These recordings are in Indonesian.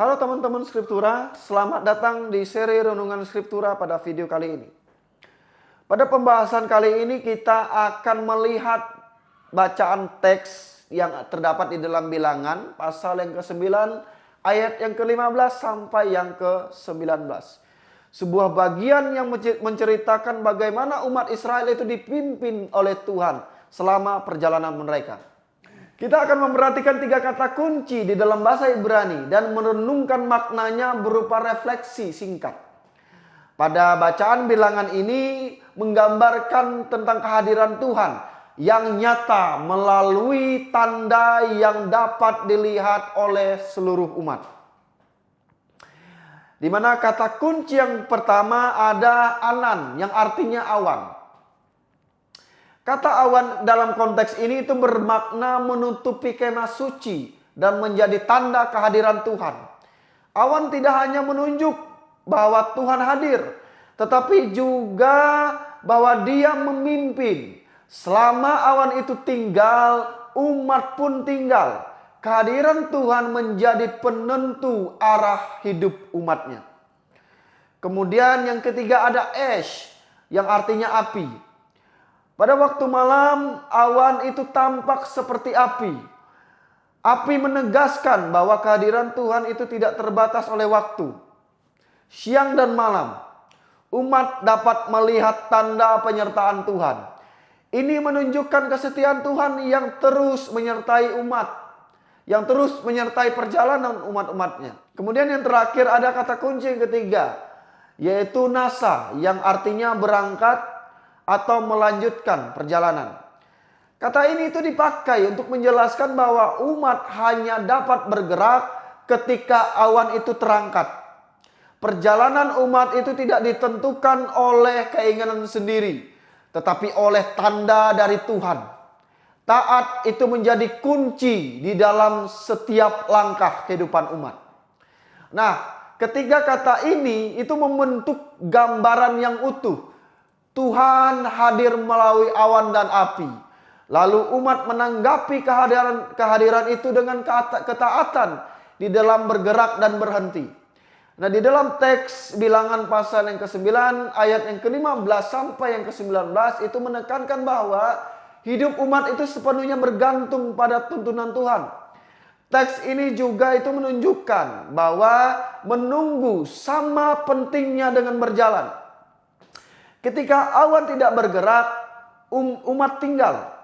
Halo teman-teman Skriptura, selamat datang di seri Renungan Skriptura pada video kali ini. Pada pembahasan kali ini kita akan melihat bacaan teks yang terdapat di dalam Bilangan pasal yang ke-9 ayat yang ke-15 sampai yang ke-19. Sebuah bagian yang menceritakan bagaimana umat Israel itu dipimpin oleh Tuhan selama perjalanan mereka. Kita akan memperhatikan 3 kata kunci di dalam bahasa Ibrani dan merenungkan maknanya berupa refleksi singkat. Pada bacaan Bilangan ini menggambarkan tentang kehadiran Tuhan yang nyata melalui tanda yang dapat dilihat oleh seluruh umat. Di mana kata kunci yang pertama ada anan yang artinya awan. Kata awan dalam konteks ini itu bermakna menutupi kemah suci dan menjadi tanda kehadiran Tuhan. Awan tidak hanya menunjuk bahwa Tuhan hadir, tetapi juga bahwa Dia memimpin. Selama awan itu tinggal, umat pun tinggal. Kehadiran Tuhan menjadi penentu arah hidup umatnya. Kemudian yang ketiga ada ash yang artinya api. Pada waktu malam, awan itu tampak seperti api. Api menegaskan bahwa kehadiran Tuhan itu tidak terbatas oleh waktu. Siang dan malam, umat dapat melihat tanda penyertaan Tuhan. Ini menunjukkan kesetiaan Tuhan yang terus menyertai umat, yang terus menyertai perjalanan umat-umatnya. Kemudian yang terakhir ada kata kunci yang ketiga, yaitu nasa, yang artinya berangkat atau melanjutkan perjalanan. Kata ini itu dipakai untuk menjelaskan bahwa umat hanya dapat bergerak ketika awan itu terangkat. Perjalanan umat itu tidak ditentukan oleh keinginan sendiri, tetapi oleh tanda dari Tuhan. Taat itu menjadi kunci di dalam setiap langkah kehidupan umat. Nah, ketiga kata ini itu membentuk gambaran yang utuh. Tuhan hadir melalui awan dan api. Lalu umat menanggapi kehadiran itu dengan ketaatan di dalam bergerak dan berhenti. Nah, di dalam teks Bilangan pasal yang ke-9 ayat yang ke-15 sampai yang ke-19 itu menekankan bahwa hidup umat itu sepenuhnya bergantung pada tuntunan Tuhan. Teks ini juga itu menunjukkan bahwa menunggu sama pentingnya dengan berjalan. Ketika awan tidak bergerak, umat tinggal.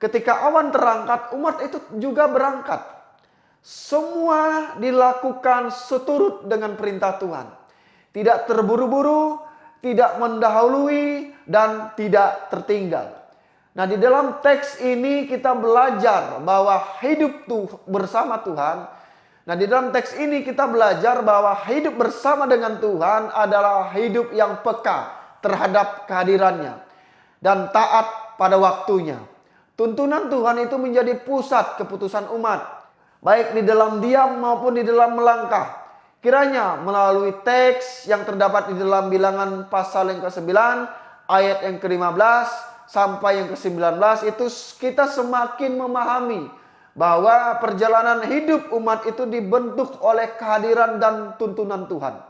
Ketika awan terangkat, umat itu juga berangkat. Semua dilakukan seturut dengan perintah Tuhan. Tidak terburu-buru, tidak mendahului, dan tidak tertinggal. Nah, di dalam teks ini kita belajar bahwa hidup bersama Tuhan. Nah, di dalam teks ini kita belajar bahwa hidup bersama dengan Tuhan adalah hidup yang peka terhadap kehadirannya dan taat pada waktunya. Tuntunan Tuhan itu menjadi pusat keputusan umat, baik di dalam diam maupun di dalam melangkah. Kiranya melalui teks yang terdapat di dalam Bilangan pasal yang ke-9 ayat yang ke-15 sampai yang ke-19 itu kita semakin memahami bahwa perjalanan hidup umat itu dibentuk oleh kehadiran dan tuntunan Tuhan.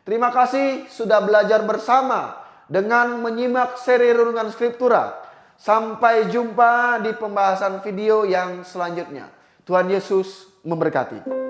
Terima kasih sudah belajar bersama dengan menyimak seri Renungan Skriptura. Sampai jumpa di pembahasan video yang selanjutnya. Tuhan Yesus memberkati.